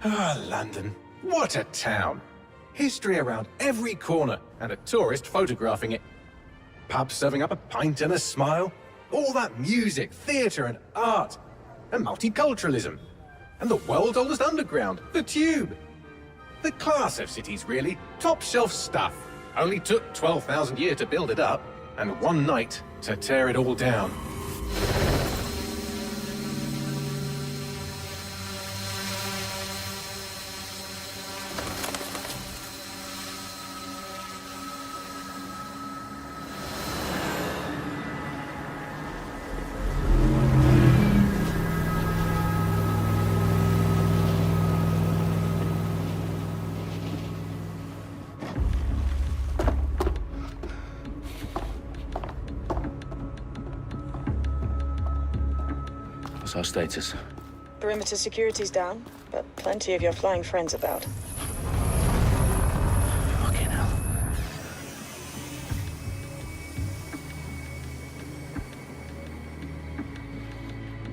Ah, London. What a town. History around every corner, and a tourist photographing it. Pubs serving up a pint and a smile. All that music, theatre and art. And multiculturalism. And the world's oldest underground, the Tube. The class of cities, really. Top shelf stuff. Only took 12,000 years to build it up, and one night to tear it all down. What's our status? Perimeter security's down, but plenty of your flying friends about. Fucking hell.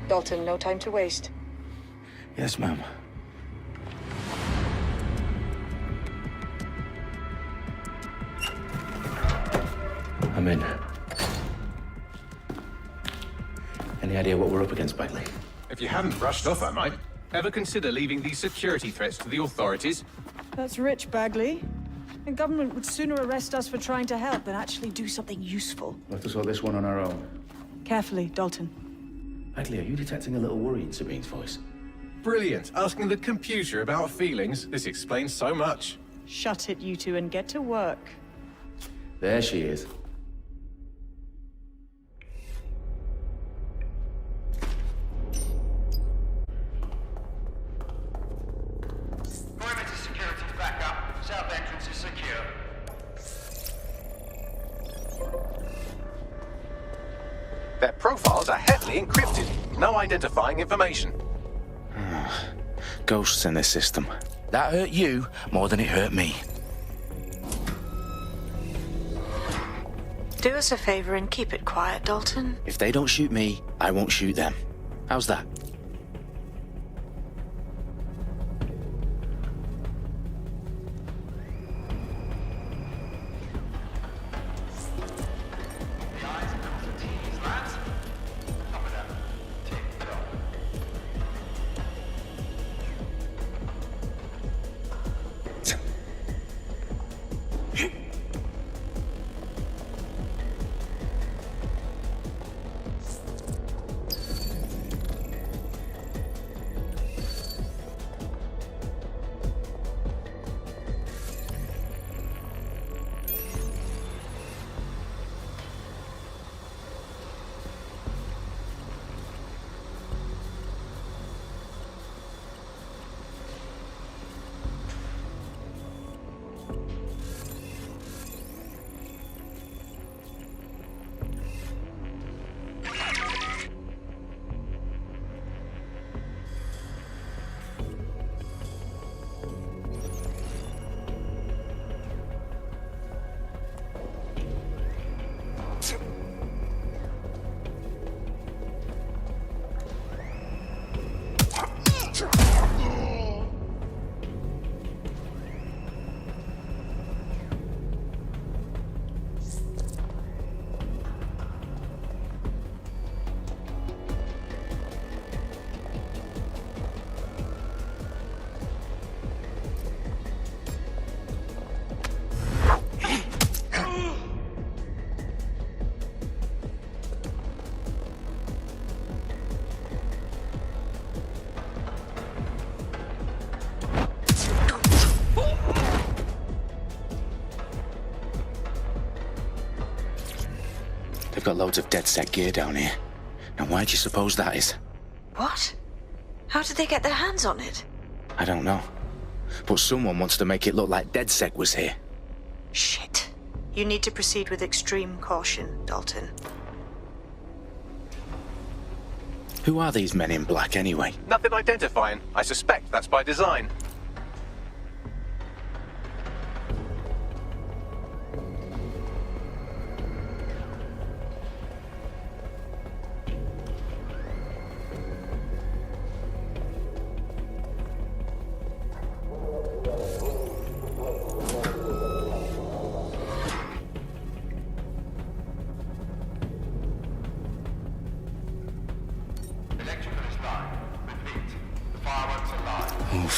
Dalton, no time to waste. Yes, ma'am. I'm in. Any idea what we're up against, Bagley? If you hadn't brushed off, I might. Ever consider leaving these security threats to the authorities? That's rich, Bagley. The government would sooner arrest us for trying to help than actually do something useful. We'll have to sort this one on our own. Carefully, Dalton. Bagley, are you detecting a little worry in Sabine's voice? Brilliant. Asking the computer about feelings. This explains so much. Shut it, you two, and get to work. There she is. Perimeter security's back up. South entrance is secure. Their profiles are heavily encrypted. No identifying information. Ghosts in this system. That hurt you more than it hurt me. Do us a favor and keep it quiet, Dalton. If they don't shoot me, I won't shoot them. How's that? They've got loads of dead-set gear down here. Now why do you suppose that is? What? How did they get their hands on it? I don't know. But someone wants to make it look like DedSec was here. Shit. You need to proceed with extreme caution, Dalton. Who are these men in black anyway? Nothing identifying. I suspect that's by design.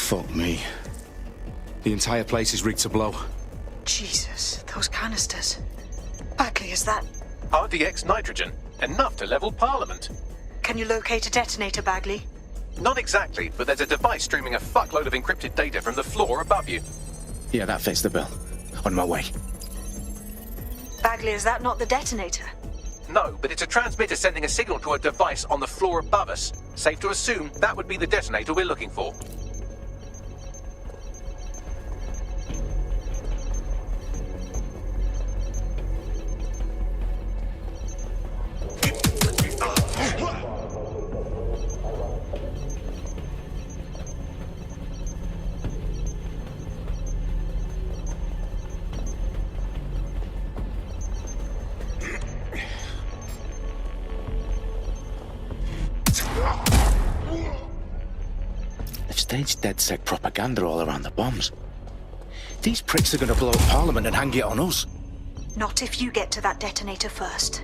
Fuck me. The entire place is rigged to blow. Jesus, those canisters. Bagley, is that... RDX nitrogen, enough to level Parliament. Can you locate a detonator, Bagley? Not exactly, but there's a device streaming a fuckload of encrypted data from the floor above you. Yeah, that fits the bill. On my way. Bagley, is that not the detonator? No, but it's a transmitter sending a signal to a device on the floor above us. Safe to assume that would be the detonator we're looking for. They've staged DedSec propaganda all around the bombs. These pricks are going to blow up Parliament and hang it on us. Not if you get to that detonator first.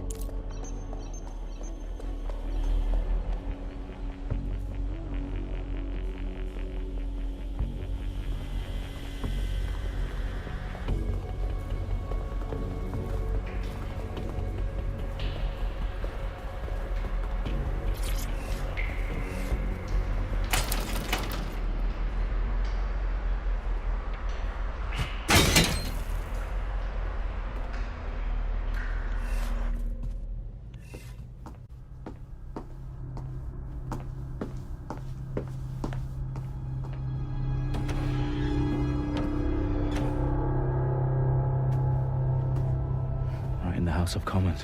Right in the House of Commons.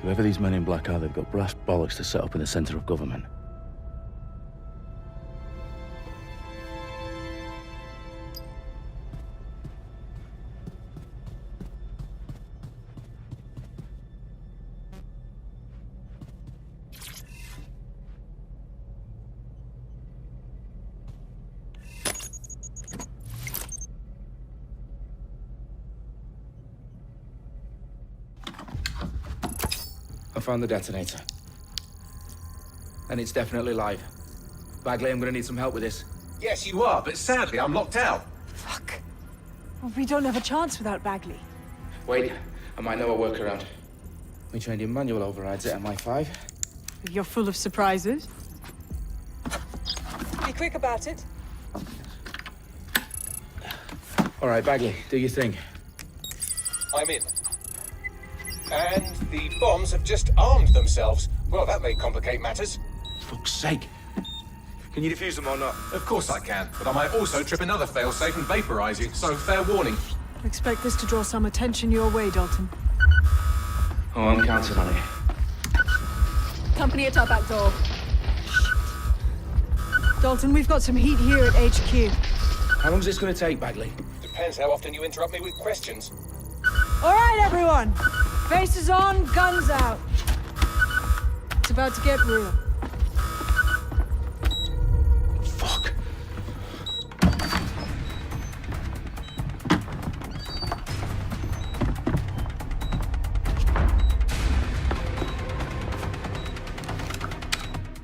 Whoever these men in black are, they've got brass bollocks to set up in the centre of government. I found the detonator. And it's definitely live. Bagley, I'm gonna need some help with this. Yes, you are, but sadly I'm locked out. Fuck. Well, we don't have a chance without Bagley. Wait, I might know a workaround. We trained in manual overrides at MI5. You're full of surprises. Be quick about it. All right, Bagley, do your thing. I'm in. And the bombs have just armed themselves. Well, that may complicate matters. Fuck's sake. Can you defuse them or not? Of course I can, but I might also trip another failsafe and vaporize you, so fair warning. Expect this to draw some attention your way, Dalton. Oh, I'm counting on it. Company at our back door. Dalton, we've got some heat here at HQ. How long's this gonna take, Bagley? Depends how often you interrupt me with questions. All right, everyone. Faces on, guns out. It's about to get real. Fuck.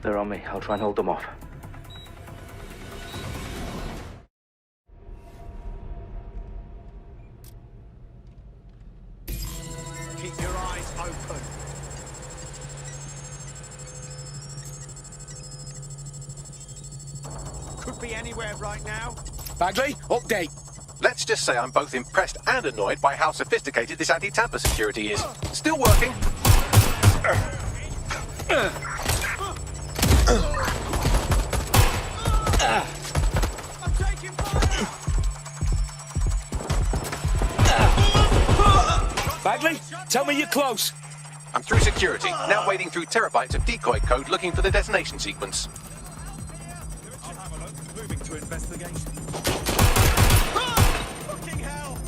They're on me. I'll try and hold them off. Keep your eyes open. Could be anywhere right now. Bagley, update. Let's just say I'm both impressed and annoyed by how sophisticated this anti-tamper security is. Still working. I'm taking fire! Bagley, tell me you're close. I'm through security, now wading through terabytes of decoy code looking for the detonation sequence. I'll have a look. Moving to investigation. Fucking hell!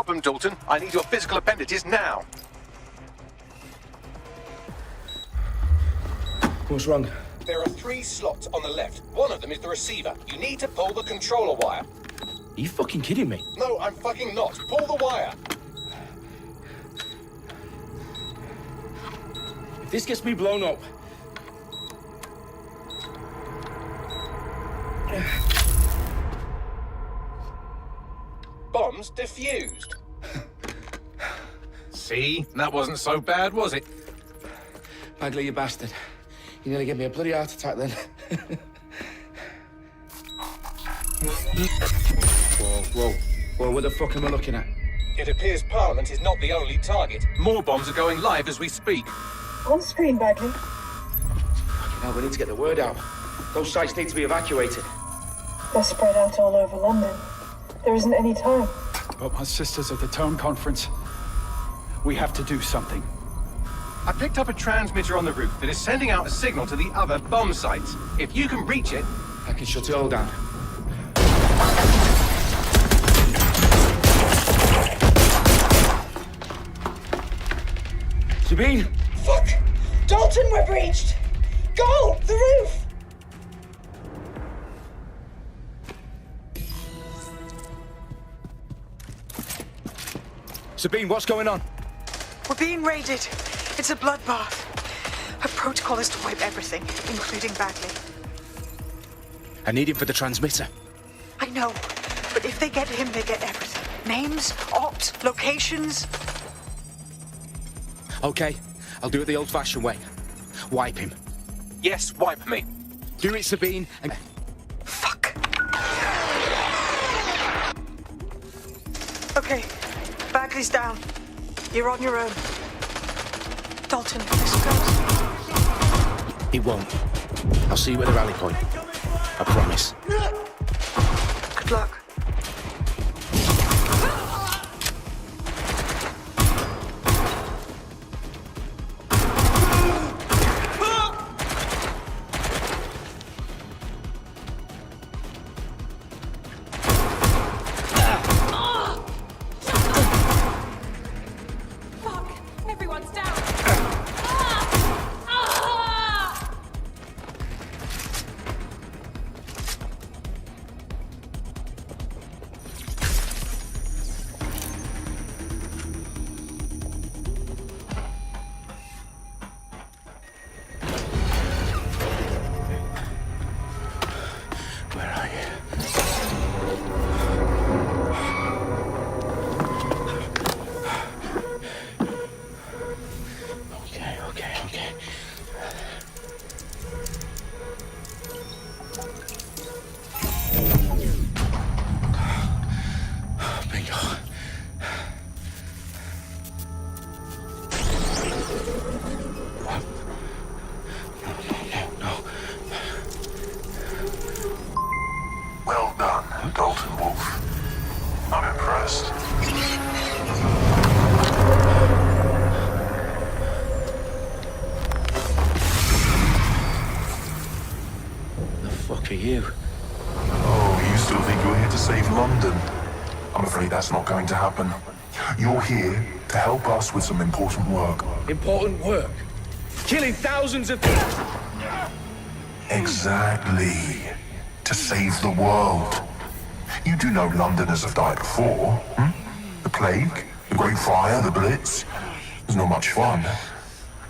problem, Dalton. I need your physical appendages now. What's wrong? There are 3 slots on the left. One of them is the receiver. You need to pull the controller wire. Are you fucking kidding me? No, I'm fucking not. Pull the wire. If this gets me blown up... Bombs defused. See? That wasn't so bad, was it? Bagley, you bastard. You nearly gave me a bloody heart attack then. Whoa, what the fuck am I looking at? It appears Parliament is not the only target. More bombs are going live as we speak. On screen, Bagley. Now we need to get the word out. Those sites need to be evacuated. They're spread out all over London. There isn't any time. But my sister's at the town conference. We have to do something. I picked up a transmitter on the roof that is sending out a signal to the other bomb sites. If you can reach it... I can shut it all down. Sabine! Fuck! Dalton, we're breached! Go! The roof! Sabine, what's going on? We're being raided. It's a bloodbath. Our protocol is to wipe everything, including Bagley. I need him for the transmitter. I know, but if they get him, they get everything. Names, ops, locations. Okay, I'll do it the old-fashioned way. Wipe him. Yes, wipe me. Do it, Sabine, and... Fuck. Okay, Bagley's down. You're on your own. Dalton, this goes. It won't. I'll see you at the rally point. I promise. Good luck. Everyone's down! Okay. Bingo. No. Well done, Dalton Wolf. I'm impressed. Are you? Oh, you still think you're here to save London? I'm afraid that's not going to happen. You're here to help us with some important work. Important work? Killing thousands of people? Exactly. To save the world. You do know Londoners have died before, hmm? The plague, the Great Fire, the Blitz. It's not much fun.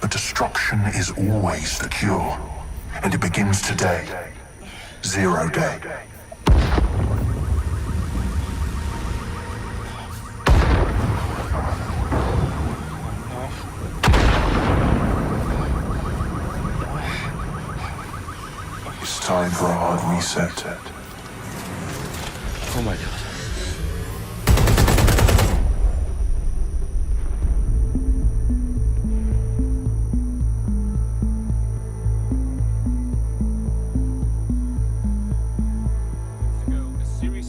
But destruction is always the cure. And it begins today. 0 day. It's time for a hard reset. Oh my God.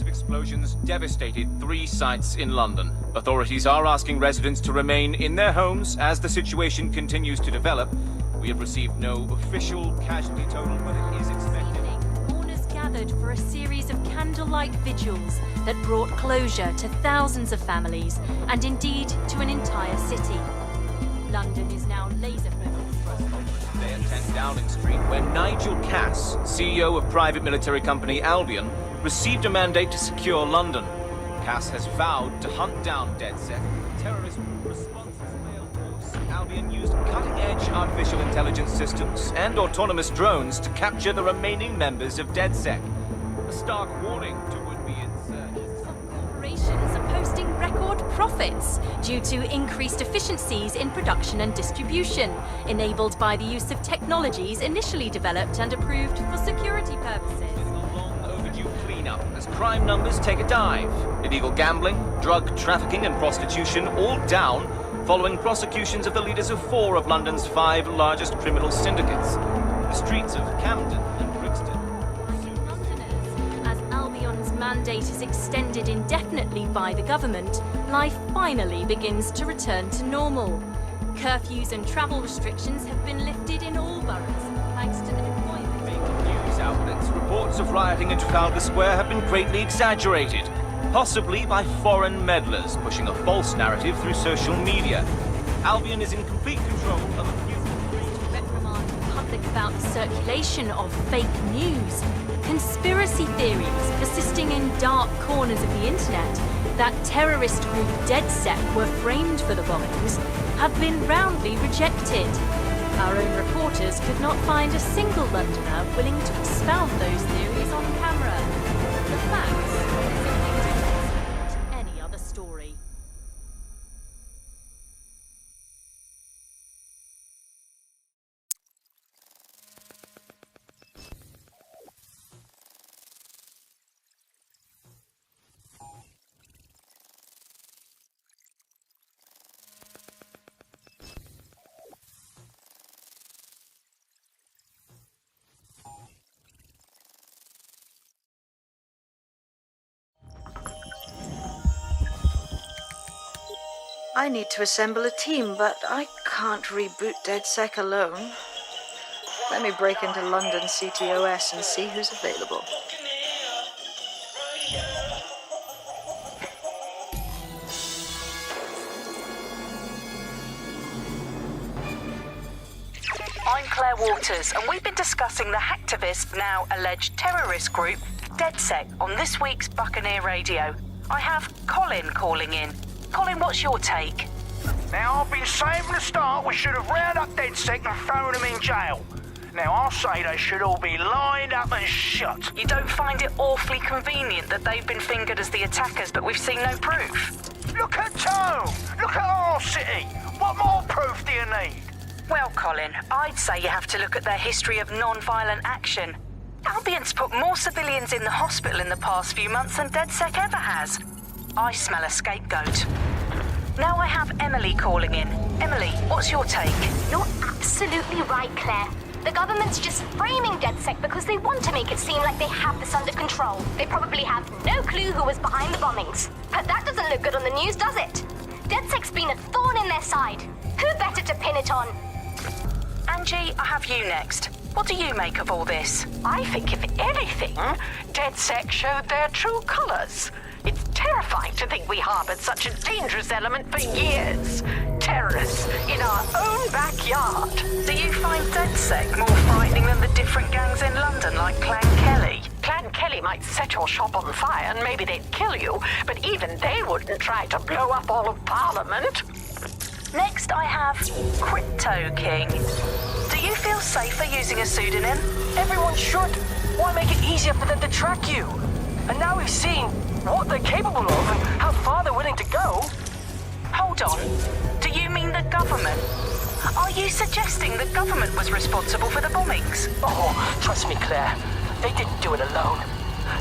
Explosions devastated 3 sites in London. Authorities are asking residents to remain in their homes as the situation continues to develop. We have received no official casualty total, but it is expected. Mourners gathered gathered for a series of candlelight vigils that brought closure to thousands of families, and indeed to an entire city. London is now laser-focused. Today at 10 Downing Street, where Nigel Cass, CEO of private military company Albion, received a mandate to secure London. Cass has vowed to hunt down DedSec, terrorist responses mail force. Albion used cutting-edge artificial intelligence systems and autonomous drones to capture the remaining members of DedSec. A stark warning to would-be insurgents. Some corporations are posting record profits due to increased efficiencies in production and distribution, enabled by the use of technologies initially developed and approved for security purposes. As crime numbers take a dive. Illegal gambling, drug trafficking and prostitution all down following prosecutions of the leaders of 4 of London's 5 largest criminal syndicates. The streets of Camden and Brixton. Londoners, as Albion's mandate is extended indefinitely by the government, life finally begins to return to normal. Curfews and travel restrictions have been lifted in all boroughs, thanks to the deployment. News outlets, reports of rioting in Trafalgar Square have been greatly exaggerated, possibly by foreign meddlers pushing a false narrative through social media. Albion is in complete control of a few... Reprimand the public about the circulation of fake news. Conspiracy theories persisting in dark corners of the internet that terrorist group DedSec were framed for the bombings have been roundly rejected. Our own reporters could not find a single Londoner willing to expound those theories on camera. The facts are simply to any other story. I need to assemble a team, but I can't reboot DedSec alone. Let me break into London CTOS and see who's available. I'm Claire Waters, and we've been discussing the hacktivist, now alleged terrorist group, DedSec, on this week's Buccaneer Radio. I have Colin calling in. Colin, what's your take? Now, I've been saying from the start we should have rounded up DedSec and thrown them in jail. Now, I'll say they should all be lined up and shot. You don't find it awfully convenient that they've been fingered as the attackers, but we've seen no proof? Look at Tone! Look at our city! What more proof do you need? Well, Colin, I'd say you have to look at their history of non-violent action. Albion's put more civilians in the hospital in the past few months than DedSec ever has. I smell a scapegoat. Now I have Emily calling in. Emily, what's your take? You're absolutely right, Claire. The government's just framing DedSec because they want to make it seem like they have this under control. They probably have no clue who was behind the bombings. But that doesn't look good on the news, does it? DedSec's been a thorn in their side. Who better to pin it on? Angie, I have you next. What do you make of all this? I think, if anything, DedSec showed their true colors. It's terrifying to think we harbored such a dangerous element for years. Terrorists in our own backyard. Do you find DedSec more frightening than the different gangs in London, like Clan Kelly? Clan Kelly might set your shop on fire and maybe they'd kill you, but even they wouldn't try to blow up all of Parliament. Next, I have Crypto King. Do you feel safer using a pseudonym? Everyone should. Why make it easier for them to track you? And now we've seen what they're capable of and how far they're willing to go. Hold on. Do you mean the government? Are you suggesting the government was responsible for the bombings? Oh, trust me, Claire. They didn't do it alone.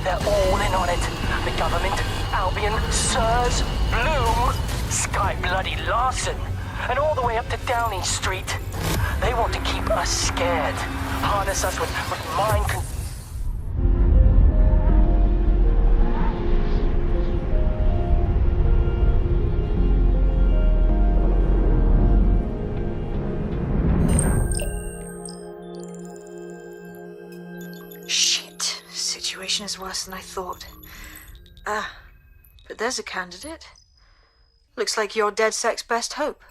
They're all in on it. The government, Albion, Sirs, Bloom, Sky Bloody Larson, and all the way up to Downing Street. They want to keep us scared. Harness us with mind control. situation is worse than I thought. But there's a candidate. Looks like you're DedSec's best hope.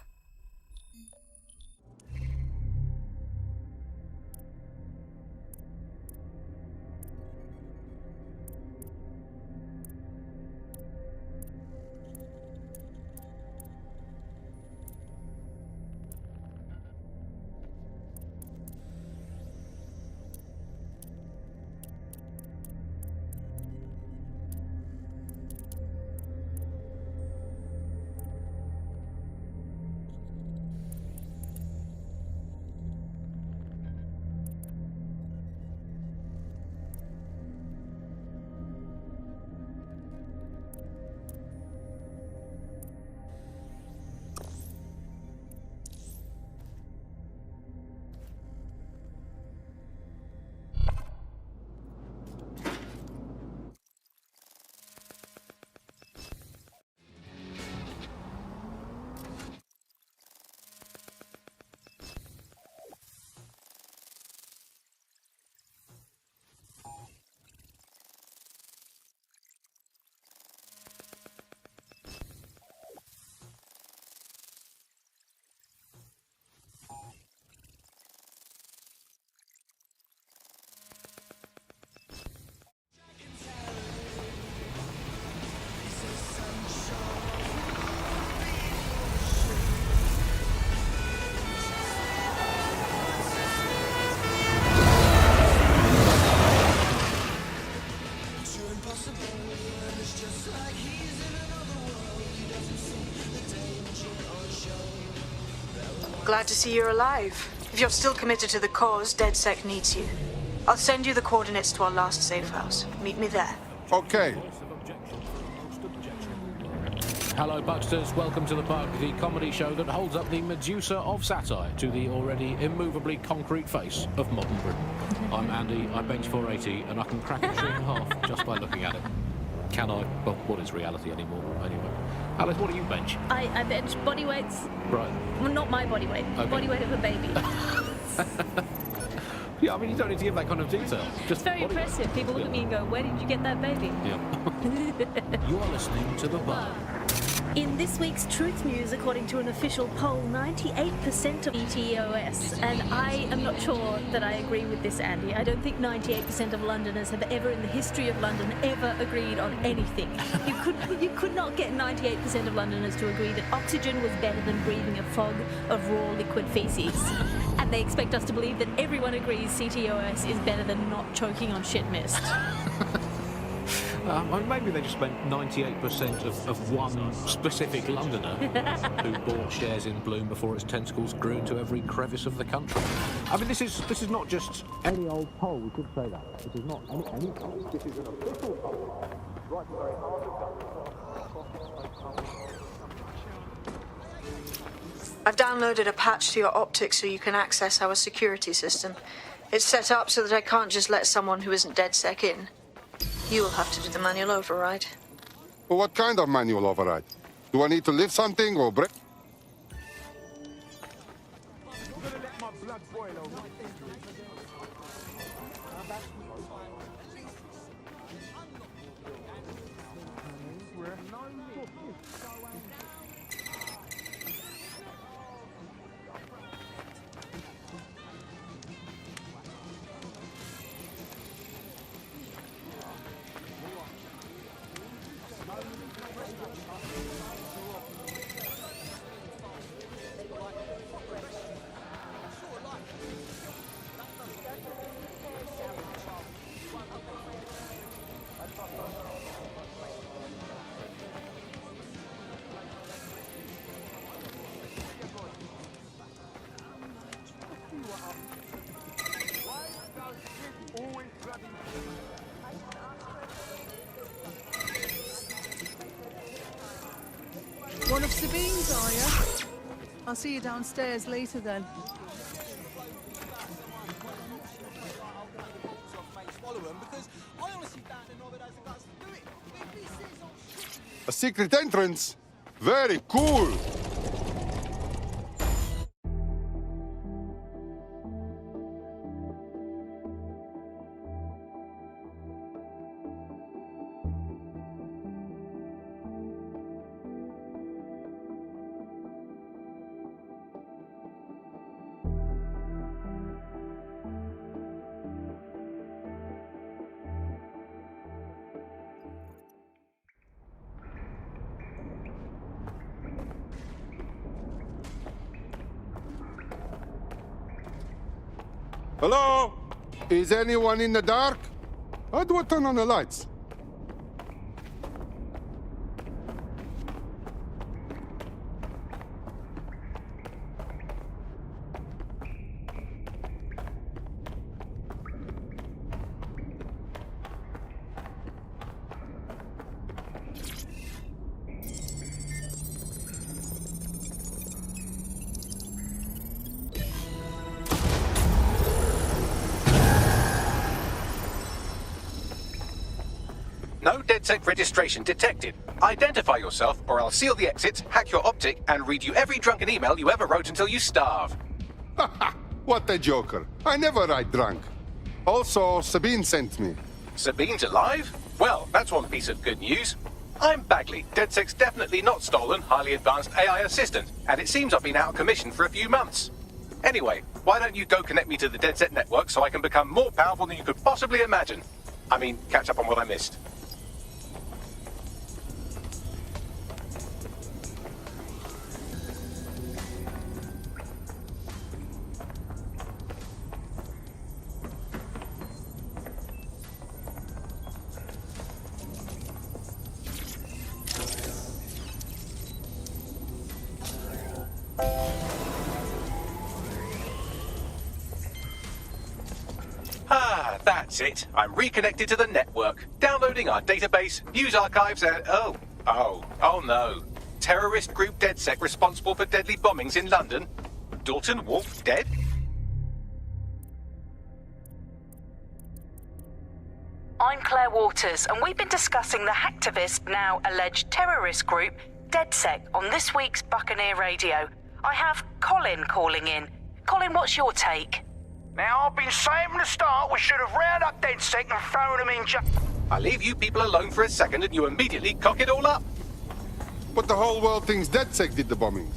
Glad to see you're alive. If you're still committed to the cause, DedSec needs you. I'll send you the coordinates to our last safe house. Meet me there. Okay. Hello, Bucksters. Welcome to The Bug, the comedy show that holds up the Medusa of satire to the already immovably concrete face of modern Britain. I'm Andy, I bench 480, and I can crack a tree in half just by looking at it. Can I? Well, what is reality anymore, anyway? Alice, what do you bench? I bench body weights. Right. Well, not my body weight. Okay. Body weight of a baby. Yeah, I mean, you don't need to give that kind of detail. Just It's very impressive. weight. People look at me and go, where did you get that baby? Yeah. You are listening to The Bug. In this week's Truth News, according to an official poll, 98% of ETOS, and I am not sure that I agree with this, Andy. I don't think 98% of Londoners have ever in the history of London ever agreed on anything. You could not get 98% of Londoners to agree that oxygen was better than breathing a fog of raw liquid feces. And they expect us to believe that everyone agrees CTOS is better than not choking on shit mist. Maybe they just meant 98% of one specific Londoner who bought shares in Bloom before its tentacles grew into every crevice of the country. I mean, this is not just any old poll. We could say that. This is not any poll. This is an official poll. Right to the very heart of I've downloaded a patch to your optics so you can access our security system. It's set up so that I can't just let someone who isn't DedSec in. You will have to do the manual override. Well, what kind of manual override? Do I need to lift something or break? One of Sabine's, are you? I'll see you downstairs later then. A secret entrance? Very cool! Hello? Is anyone in the dark? How do I turn on the lights? No DedSec registration detected. Identify yourself, or I'll seal the exits, hack your optic, and read you every drunken email you ever wrote until you starve. What a joker. I never write drunk. Also, Sabine sent me. Sabine's alive? Well, that's one piece of good news. I'm Bagley, DedSec's definitely not stolen, highly advanced AI assistant, and it seems I've been out of commission for a few months. Anyway, why don't you go connect me to the DedSec network so I can become more powerful than you could possibly imagine? I mean, catch up on what I missed. That's it. I'm reconnected to the network, downloading our database, news archives, and oh no. Terrorist group DedSec responsible for deadly bombings in London? Dalton Wolfe dead? I'm Claire Waters, and we've been discussing the hacktivist, now alleged terrorist group, DedSec, on this week's Buccaneer Radio. I have Colin calling in. Colin, what's your take? Now, I've been saying from the start we should have rounded up DedSec and thrown them in jail. I leave you people alone for a second and you immediately cock it all up. But the whole world thinks DedSec did the bombings.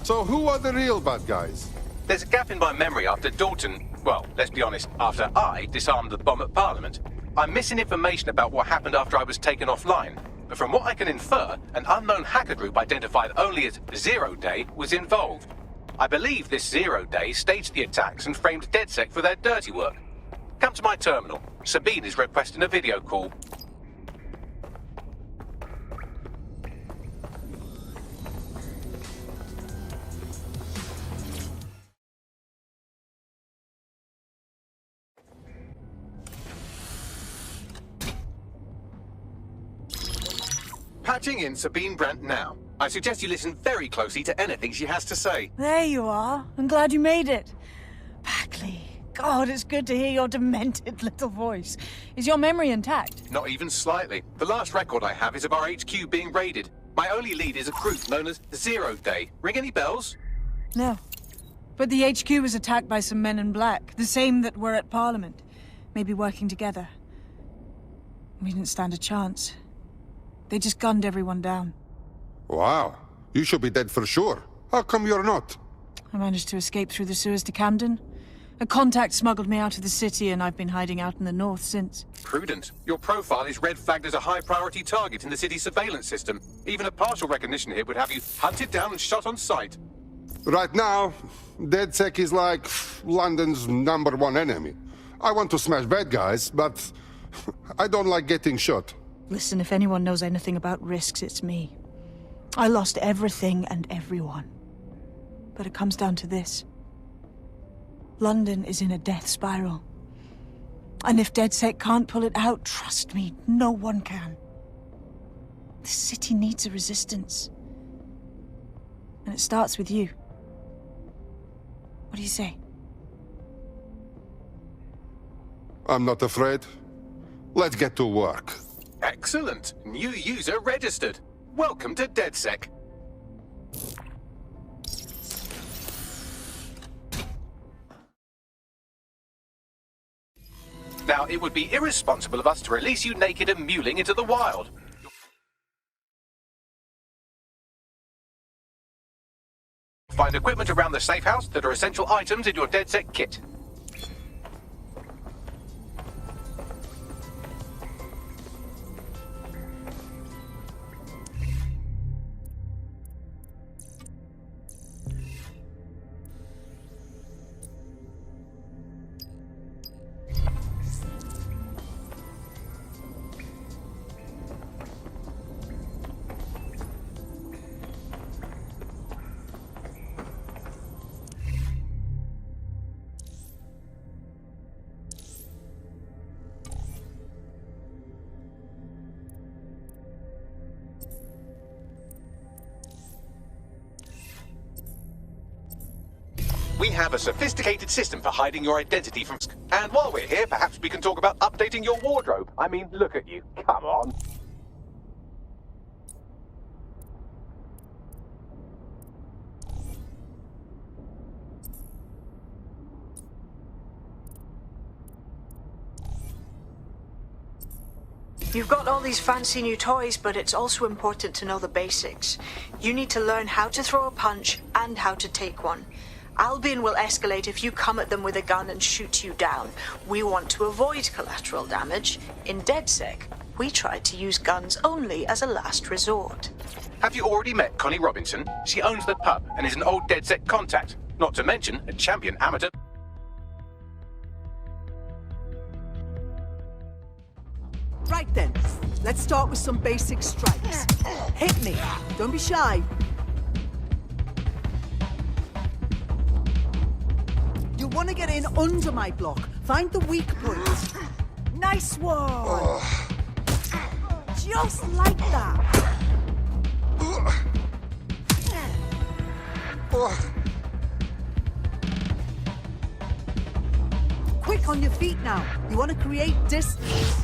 So who are the real bad guys? There's a gap in my memory after Dalton, well, let's be honest, after I disarmed the bomb at Parliament. I'm missing information about what happened after I was taken offline. But from what I can infer, an unknown hacker group identified only as Zero Day was involved. I believe this Zero Day staged the attacks and framed DedSec for their dirty work. Come to my terminal. Sabine is requesting a video call. Patching in Sabine Brandt now. I suggest you listen very closely to anything she has to say. There you are. I'm glad you made it. Bagley, God, it's good to hear your demented little voice. Is your memory intact? Not even slightly. The last record I have is of our HQ being raided. My only lead is a group known as Zero Day. Ring any bells? No. But the HQ was attacked by some men in black, the same that were at Parliament. Maybe working together. We didn't stand a chance. They just gunned everyone down. Wow. You should be dead for sure. How come you're not? I managed to escape through the sewers to Camden. A contact smuggled me out of the city, and I've been hiding out in the north since. Prudent. Your profile is red flagged as a high-priority target in the city's surveillance system. Even a partial recognition hit would have you hunted down and shot on sight. Right now, DedSec is like London's #1 enemy. I want to smash bad guys, but I don't like getting shot. Listen, if anyone knows anything about risks, it's me. I lost everything and everyone. But it comes down to this. London is in a death spiral. And if DedSec can't pull it out, trust me, no one can. The city needs a resistance. And it starts with you. What do you say? I'm not afraid. Let's get to work. Excellent. New user registered. Welcome to DedSec. Now, it would be irresponsible of us to release you naked and mewling into the wild. Find equipment around the safe house that are essential items in your DedSec kit. We have a sophisticated system for hiding your identity from... And while we're here, perhaps we can talk about updating your wardrobe. I mean, look at you. Come on. You've got all these fancy new toys, but it's also important to know the basics. You need to learn how to throw a punch and how to take one. Albion will escalate if you come at them with a gun and shoot you down. We want to avoid collateral damage. In DedSec, we try to use guns only as a last resort. Have you already met Connie Robinson? She owns the pub and is an old DedSec contact. Not to mention a champion amateur. Right then, let's start with some basic strikes. Hit me. Don't be shy. You want to get in under my block. Find the weak points. Nice one. Just like that. Quick on your feet now. You want to create distance.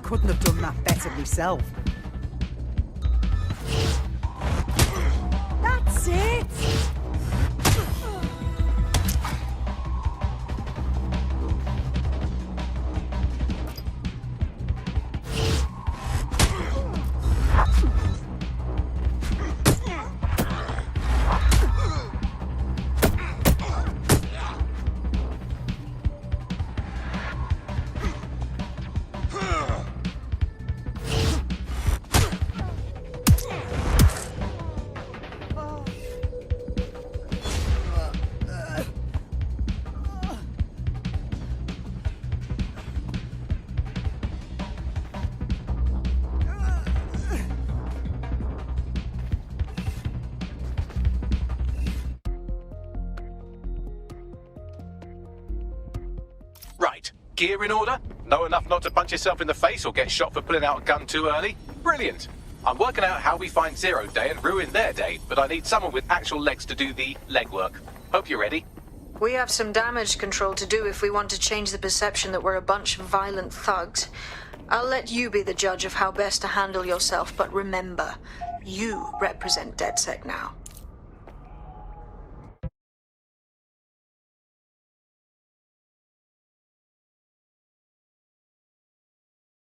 Couldn't have done that better myself. That's it! Right. Gear in order? Know enough not to punch yourself in the face or get shot for pulling out a gun too early? Brilliant. I'm working out how we find Zero Day and ruin their day, but I need someone with actual legs to do the legwork. Hope you're ready. We have some damage control to do if we want to change the perception that we're a bunch of violent thugs. I'll let you be the judge of how best to handle yourself, but remember, you represent DedSec now.